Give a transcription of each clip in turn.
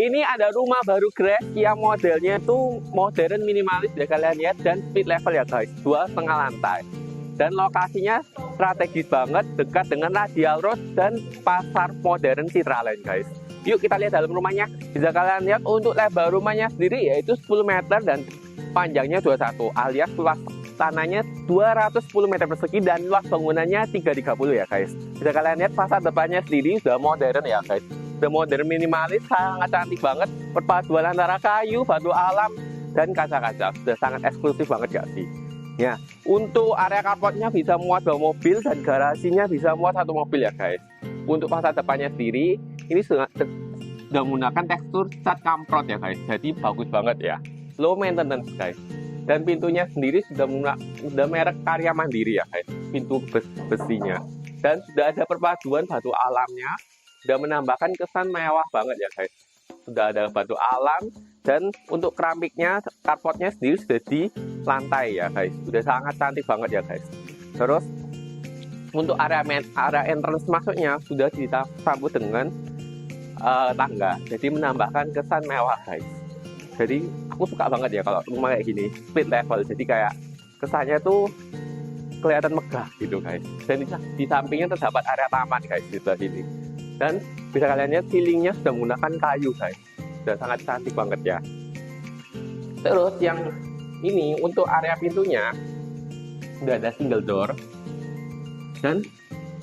Ini ada rumah baru Grace yang modelnya itu modern minimalis ya kalian lihat, dan speed level ya guys, 2,5 lantai. Dan lokasinya strategis banget, dekat dengan Radial Road dan pasar modern Citraland guys. Yuk kita lihat dalam rumahnya. Bisa kalian lihat untuk lebar rumahnya sendiri yaitu 10 meter dan panjangnya 21, alias luas tanahnya 210 meter persegi dan luas bangunannya 330 ya guys. Bisa kalian lihat fasad depannya sendiri sudah modern ya guys. Sudah modern minimalis, sangat cantik banget. Perpaduan antara kayu, batu alam, dan kaca-kaca. Sudah sangat eksklusif banget gak sih? Ya, untuk area carportnya bisa muat 2 mobil dan garasinya bisa muat 1 mobil ya guys. Untuk fasad depannya sendiri, ini sudah menggunakan tekstur cat kamprot ya guys. Jadi bagus banget ya. Low maintenance guys. Dan pintunya sendiri sudah merek Karya Mandiri ya guys. Pintu besinya. Dan sudah ada perpaduan batu alamnya. Sudah menambahkan kesan mewah banget ya guys. Sudah ada batu alam dan untuk keramiknya, carportnya sendiri sudah di lantai ya guys. Sudah sangat cantik banget ya guys. Terus untuk area entrance masuknya sudah disambut dengan tangga. Jadi menambahkan kesan mewah guys. Jadi aku suka banget ya kalau rumah kayak gini, split level. Jadi kayak kesannya tuh kelihatan megah gitu guys. Dan di sampingnya terdapat area taman guys di sebelah sini. Dan bisa kalian lihat ceilingnya sudah menggunakan kayu guys. Sudah sangat cantik banget ya. Terus yang ini untuk area pintunya sudah ada single door dan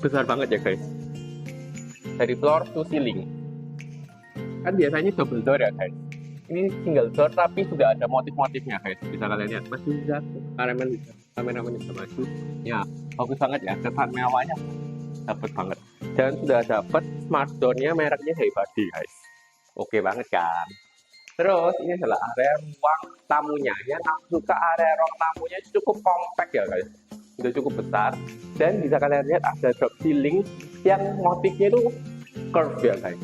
besar banget ya guys. Dari floor to ceiling. Kan biasanya double door ya guys. Ini single door tapi sudah ada motif-motifnya guys. Bisa kalian lihat. Masih bisa kameramen bisa maju. Ya, bagus banget ya. Kesan mewahnya dapat banget. Dan sudah dapat smart door-nya mereknya Heybadi guys. Oke banget kan. Terus ini adalah area ruang tamunya. Yang aku suka area ruang tamunya cukup compact ya guys. Sudah cukup besar. Dan bisa kalian lihat ada drop ceiling yang motifnya itu curve ya guys.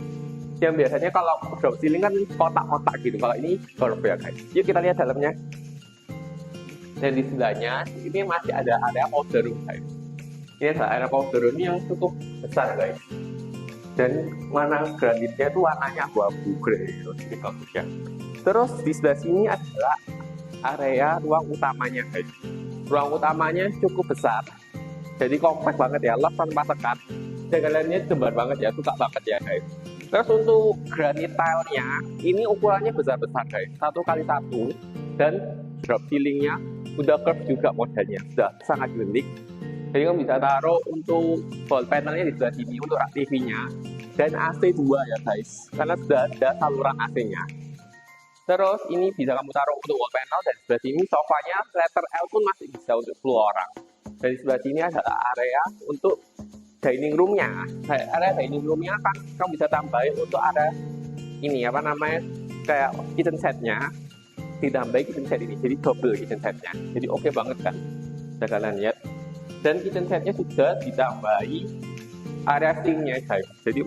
Yang biasanya kalau drop ceiling kan kotak-kotak gitu. Kalau ini curve ya guys. Yuk kita lihat dalamnya. Dan di sebelahnya ini masih ada area powder room guys. Ini adalah area powder room yang cukup besar guys. Dan warna granitnya itu warnanya abu-abu grey. Ini bagus ya. Terus di sebelah sini adalah area ruang utamanya guys. Ruang utamanya cukup besar. Jadi kompak banget ya, los tanpa tekan. Dan kalian lihat gembar banget ya, suka banget ya guys. Terus untuk granit tile-nya, ini ukurannya besar-besar guys. 1x1 dan drop ceilingnya udah curve juga modelnya. Sudah sangat unik. Jadi kamu bisa taruh untuk wall panelnya di sebelah sini untuk rak TV-nya. Dan AC 2 ya guys, karena sudah ada saluran AC-nya. Terus ini bisa kamu taruh untuk wall panel, dan sebelah sini sofanya letter L pun masih bisa untuk 10 orang. Dan di sebelah sini adalah area untuk dining room-nya. Area dining room-nya kan kamu bisa tambahin untuk area ini apa namanya, kayak kitchen set-nya. Ditambahin kitchen set ini, jadi double kitchen set-nya. Jadi oke banget kan, bisa kalian lihat. Dan kitchen set-nya sudah ditambahi area sink-nya guys. Jadi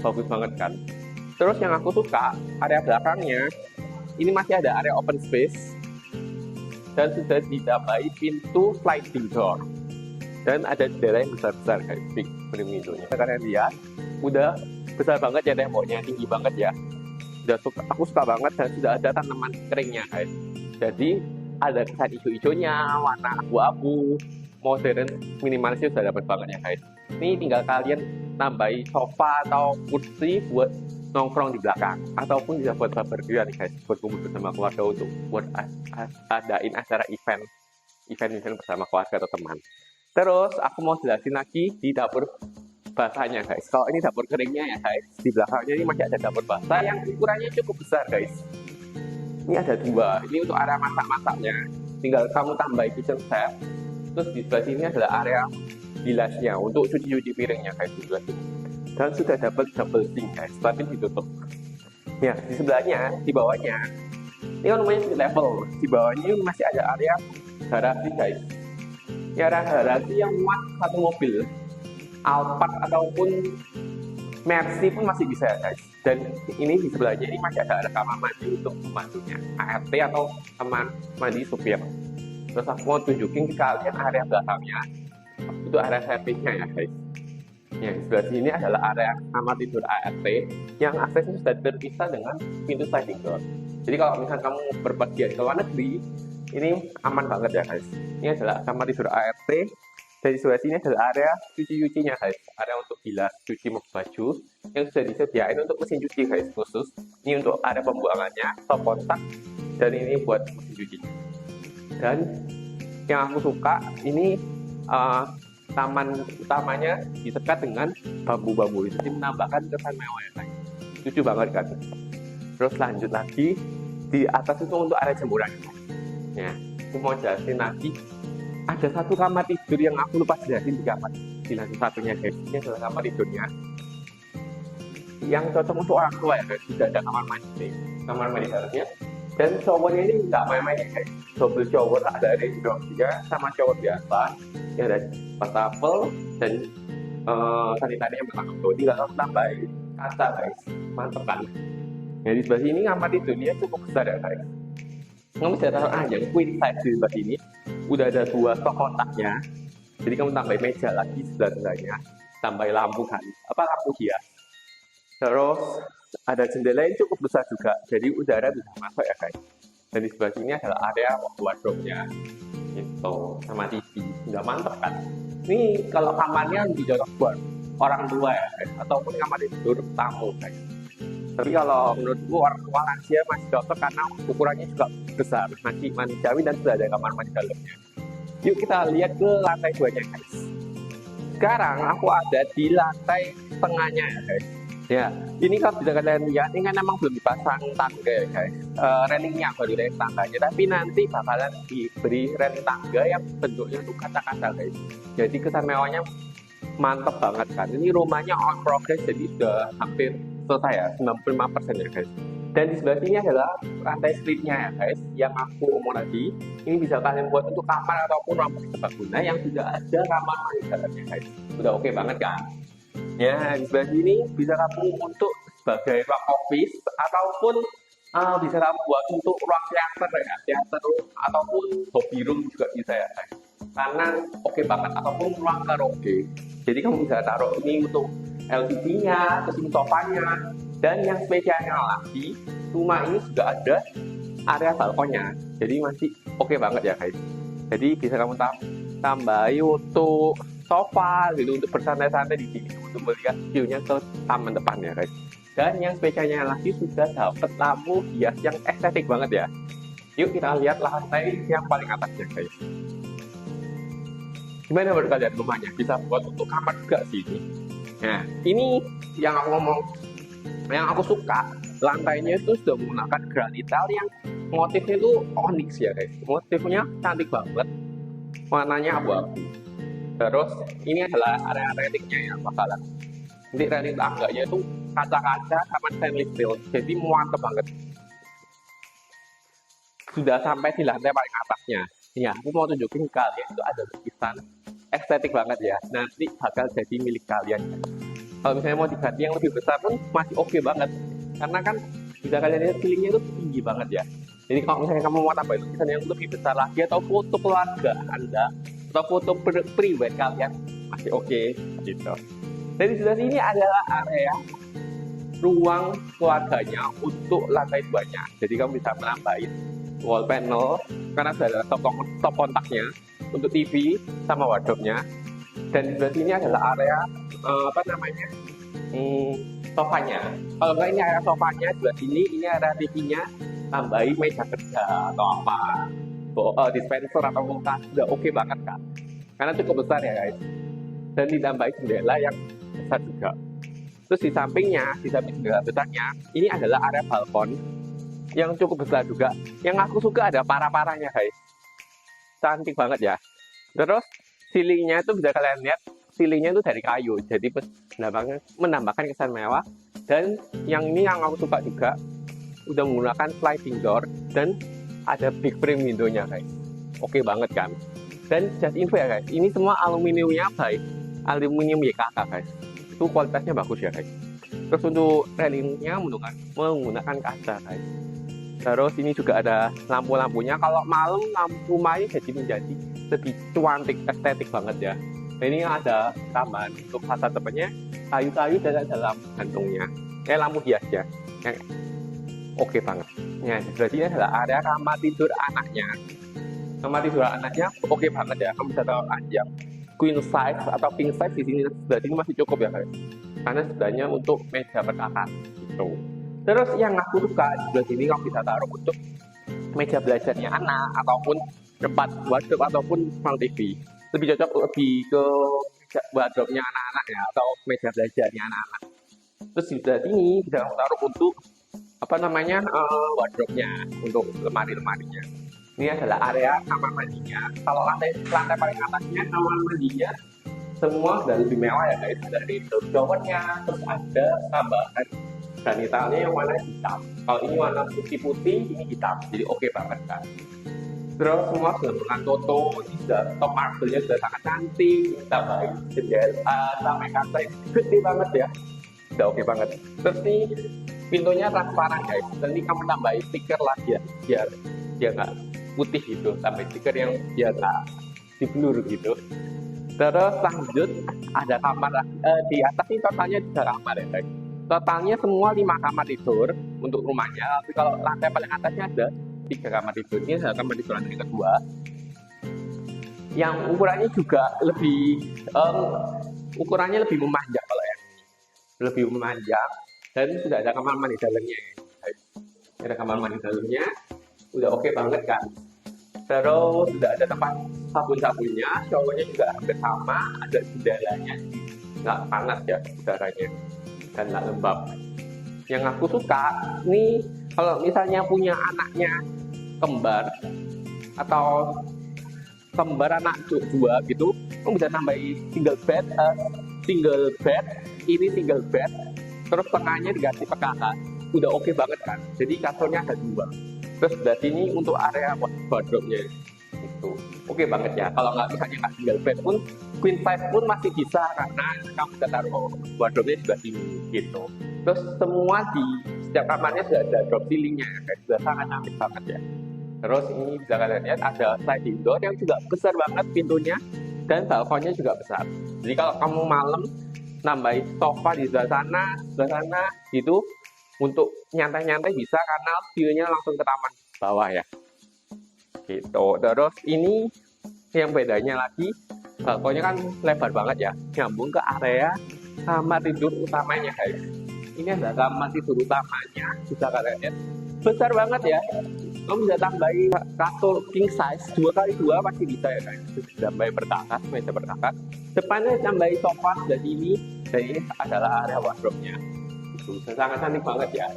bagus banget kan. Terus yang aku suka area belakangnya ini masih ada area open space dan sudah ditambahi pintu sliding door. Dan ada jendela yang besar-besar guys, big pintunya. Kalian lihat, udah besar banget ya temboknya, tinggi banget ya. Aku suka banget, dan sudah ada tanaman keringnya guys. Jadi ada kesan hijau-hijaunya, warna abu-abu, modern, minimalisnya sudah dapat banget ya guys. Ini tinggal kalian nambahin sofa atau kursi buat nongkrong di belakang, ataupun bisa buat barbecue nih guys, buat kumpul bersama keluarga untuk buat adain acara event bersama keluarga atau teman. Terus aku mau jelasin lagi di dapur basahnya guys. Kalau ini dapur keringnya ya guys, di belakangnya ini masih ada dapur basah yang ukurannya cukup besar guys. Ini ada 2, ini untuk area masak-masaknya. Tinggal kamu tambahin kitchen set. Terus di sebelah sini adalah area bilasnya untuk cuci-cuci piringnya guys di sebelah sini. Dan sudah dapat double sink guys, tapi ditutup. Ya, di sebelahnya, di bawahnya, ini kan namanya level. Di bawahnya masih ada area garasi guys. Ini area garasi yang muat 1 mobil, Alphard ataupun Mercy pun masih bisa ya guys. Dan ini di sebelahnya ini masih ada kamar mandi untuk pembantunya, ART atau teman mandi supir. Terus aku mau tunjukin ke kalian area belakangnya. Itu area servingnya ya guys. Yang di sebelah sini adalah area kamar tidur ART yang aksesnya sudah terpisah dengan pintu sliding door. Jadi kalau misalnya kamu berpergian ke luar negeri, ini aman banget ya guys. Ini adalah kamar tidur ART. Dan di sebelah sini adalah area cuci-cucinya guys. Area untuk bilas cuci baju yang sudah disediain untuk mesin cuci guys khusus. Ini untuk area pembuangannya, stop kontak, dan ini buat mesin cuci. Dan yang aku suka ini taman utamanya disekat dengan bambu-bambu, jadi menambahkan kesan mewah ya guys. Lucu banget kan. Terus lanjut lagi di atas itu untuk area jemuran ya. Aku mau jelasin lagi, ada satu kamar tidur yang aku lupa jelasin di kamar di lantai satunya guys. Ini adalah kamar tidurnya yang cocok untuk orang tua ya guys. Tidak ada kamar mandi dalamnya. Dan showernya ini nggak main-main ya guys. Double shower, ada rainbow juga sama shower biasa. Ini ada wastafel dan sanitari yang belakang. Jadi kalau tambahin kaca guys, mantep kan. Nah di sebelah sini kamar tidurnya cukup besar ya guys. Kamu bisa taruh aja queen size di sebelah sini. Udah ada 2 stok kotaknya. Jadi kamu tambahin meja lagi sebelah-sebelahnya, tambahin lampu kan, lampu hias. Terus ada jendela yang cukup besar juga, jadi udara bisa masuk ya guys. Dan di sebelah sini adalah area wardrobe-nya, gitu, sama TV. Udah mantep kan? Ini kalau kamarnya lebih cocok buat orang tua ya guys, ataupun kamar tidur tamu guys. Tapi kalau menurutku orang tua lansia masih cocok karena ukurannya juga besar, masih manusiawi dan sudah ada kamar mandi dalamnya. Yuk kita lihat ke lantai 2-nya guys. Sekarang aku ada di lantai tengahnya ya guys. Ya, ini kalau bisa kalian lihat, ini kan memang belum dipasang tangga ya guys. Railingnya baru railing tangganya, tapi nanti bakalan diberi railing tangga yang bentuknya itu kaca-kaca guys. Jadi kesan mewahnya mantep banget kan. Ini rumahnya on progress, jadi sudah hampir selesai ya, 95% ya guys. Dan di sebelah sini adalah rantai slipnya ya guys, yang aku omong tadi. Ini bisa kalian buat untuk kamar ataupun ruang serbaguna yang sudah ada kamar mandi dalamnya guys. Udah oke banget kan? Ya, di sebelah sini bisa kamu untuk sebagai ruang office ataupun bisa kamu buat untuk ruang teater ya, teater ataupun hobby room juga bisa ya guys. Karena oke banget, ataupun ruang karaoke. Jadi kamu bisa taruh ini untuk LCD-nya, terus ini sofanya, dan yang spesialnya lagi, rumah ini juga ada area balkonnya. Jadi masih oke banget ya guys. Jadi bisa kamu tambahi untuk sofa gitu untuk bersantai-santai di sini untuk melihat view-nya ke taman depan ya guys. Dan yang spesialnya lagi sudah dapat lampu hias yang estetik banget ya. Yuk kita lihat lantai yang paling atasnya guys. Gimana menurut kalian rumahnya? Bisa buat untuk kamar juga sini. Nah ini yang aku ngomong, yang aku suka, lantainya itu sudah menggunakan granit yang motifnya itu onyx ya guys. Motifnya cantik banget, warnanya abu-abu. Terus ini adalah area railingnya ya, bakalan nanti railing tangganya itu kaca-kaca sama stainless steel, jadi mantep banget. Sudah sampai di lantai paling atasnya. Ya, aku mau tunjukin ke kalian itu ada lukisan estetik banget ya. Nanti bakal jadi milik kalian. Kalau misalnya mau diganti yang lebih besar pun masih oke banget. Karena kan bisa kalian lihat ceilingnya itu tinggi banget ya. Jadi kalau misalnya kamu mau tambahin lukisan yang lebih besar lagi atau foto keluarga Anda atau foto pribadi kalian masih oke gitu. Dan di sebelah sini adalah area ruang keluarganya untuk lantai 2-nya. Jadi kamu bisa menambahin wall panel karena sudah ada stop kontaknya untuk TV sama wardrobe-nya. Dan di sebelah sini adalah area sofanya. Kalau nggak ini area sofanya, sebelah sini ini area TV-nya, tambahin meja kerja atau apa, dispenser atau kulkas, udah oke banget kan? Karena cukup besar ya guys. Dan ditambahin jendela yang besar juga. Terus di sampingnya, di samping jendela besarnya, ini adalah area balkon yang cukup besar juga. Yang aku suka ada para-paranya guys. Cantik banget ya. Terus ceilingnya itu bisa kalian lihat, ceilingnya itu dari kayu, jadi menambahkan kesan mewah. Dan yang ini yang aku suka juga, udah menggunakan sliding door dan ada big frame window-nya guys. Oke banget kan. Dan just info ya guys, ini semua aluminiumnya baik, aluminium YKK guys. Itu kualitasnya bagus ya guys. Terus untuk railingnya menggunakan kaca guys. Terus ini juga ada lampu-lampunya. Kalau malam lampu rumah ini jadi menjadi lebih cantik, estetik banget ya. Ini ada tambahan untuk fasad depannya, kayu-kayu dan ada lampu gantungnya, lampu hiasnya. Yang oke banget. Ya, berarti ini adalah area kamar tidur anaknya. Kamar tidur anaknya oke banget ya. Kamu bisa tahu aja queen size atau king size di sini berarti ini masih cukup ya guys. Karena sebenarnya untuk meja berkakak gitu. Terus yang aku suka di sebelah sini kamu bisa taruh untuk meja belajarnya anak ataupun tempat wardrobe ataupun smart TV. Lebih cocok lebih ke wardrobe-nya anak-anak ya atau meja belajarnya anak-anak. Terus di sebelah sini bisa kamu taruh untuk wardrobe-nya untuk lemari-lemarinya. Ini adalah area kamar mandinya. Kalau lantai paling atasnya kamar mandinya semua sudah lebih mewah ya guys. Ada rinso showernya, terus ada tambahan sanitarnya yang warna hitam. Kalau ini warna putih-putih, ini hitam. Jadi oke banget kan. Terus semua sudah menggunakan toto, ini sudah top marble-nya sudah sangat cantik, tambahin jendela sampai kaca gede banget ya. Udah oke banget. Terus nih pintunya transparan guys. Dan ini kamu tambahin stiker lah ya, biar dia nggak putih gitu, sampai stiker yang biar nggak di blur gitu. Terus lanjut ada kamar di atas ini totalnya 3 kamar ya guys. Totalnya semua 5 kamar tidur untuk rumahnya. Tapi kalau lantai paling atasnya ada 3 kamar tidur. Ini adalah kamar tidur yang kedua. Yang ukurannya juga ukurannya lebih memanjang kalau yang ini. Lebih memanjang dan sudah ada kamar mandi dalamnya. Ada kamar mandi dalamnya. Udah oke banget kan. Terus sudah ada tempat sabun-sabunnya, showernya juga hampir sama, ada jendelanya, nggak panas ya udaranya dan nggak lembab. Yang aku suka nih kalau misalnya punya anaknya kembar atau kembar anak dua gitu, kamu bisa tambahin single bed, ini single bed, terus tengahnya diganti PKK, udah oke banget kan. Jadi kasurnya ada 2. Terus dari sini untuk area wardrobe-nya itu oke banget ya. Kalau nggak misalnya nggak single bed pun queen size pun masih bisa karena kamu bisa taruh wardrobe-nya juga sini gitu. Terus semua di setiap kamarnya sudah ada drop ceilingnya ya, sudah sangat cantik banget ya. Terus ini bisa kalian lihat ada sliding door yang juga besar banget pintunya dan balkonnya juga besar. Jadi kalau kamu malam nambahin sofa di sebelah sana gitu untuk nyantai-nyantai bisa karena view-nya langsung ke taman bawah ya. Gitu. Terus ini yang bedanya lagi, balkonnya kan lebar banget ya, nyambung ke area kamar tidur utamanya guys. Ini adalah kamar tidur utamanya, bisa kalian lihat. Besar banget ya. Kamu bisa tambahin kasur king size 2x2 pasti bisa ya guys. Tambahin berkakas, meja berkakas. Depannya tambahin sofa dari ini, dan ini adalah area wardrobe-nya. Sangat cantik banget ya.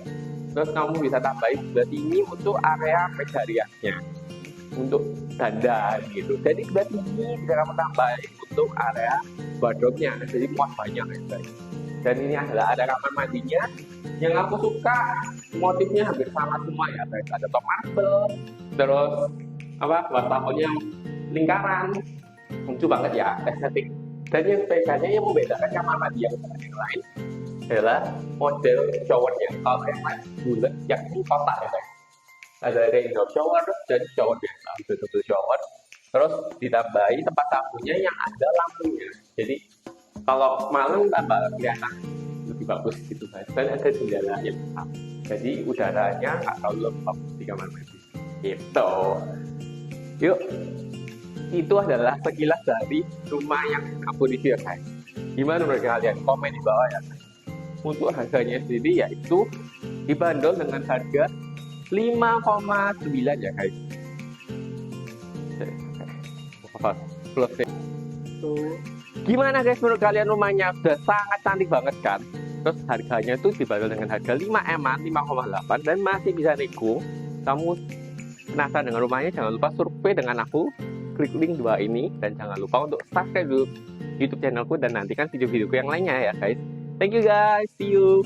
Terus kamu bisa tambahin sebelah sini untuk area meja riasnya, untuk dandan gitu. Jadi sebelah sini bisa kamu tambahin untuk area wardrobe-nya. Jadi muat banyak ya guys. Dan ini adalah ada kamar mandinya. Yang aku suka motifnya hampir sama semua ya guys. Ada top marble, terus wastafelnya lingkaran, lucu banget ya, estetik. Dan yang bedanya yang membedakan kamar mandi yang lain adalah model showernya. Kalau yang lain bulat, yang ini kotak ya guys. Ada rainbow shower dan shower biasa, betul-betul shower. Terus ditambahi tempat sabunnya yang ada lampunya. Jadi kalau malam tambah kelihatan lebih bagus gitu guys. Dan ada jendela yang besar. Jadi udaranya nggak terlalu lembab di kamar mandi. Gitu. Yuk, itu adalah sekilas dari rumah yang aku review guys. Gimana menurut kalian? Komen di bawah ya. Untuk harganya sendiri yaitu dibanderol dengan harga 5,9 ya guys. Gimana guys menurut kalian rumahnya? Sudah sangat cantik banget kan? Terus harganya itu dibanderol dengan harga 5 5,8 dan masih bisa nego. Kamu penasaran dengan rumahnya? Jangan lupa survei dengan aku, klik link 2 ini, dan jangan lupa untuk subscribe dulu YouTube channelku dan nantikan video-videoku yang lainnya ya guys. Thank you guys, see you.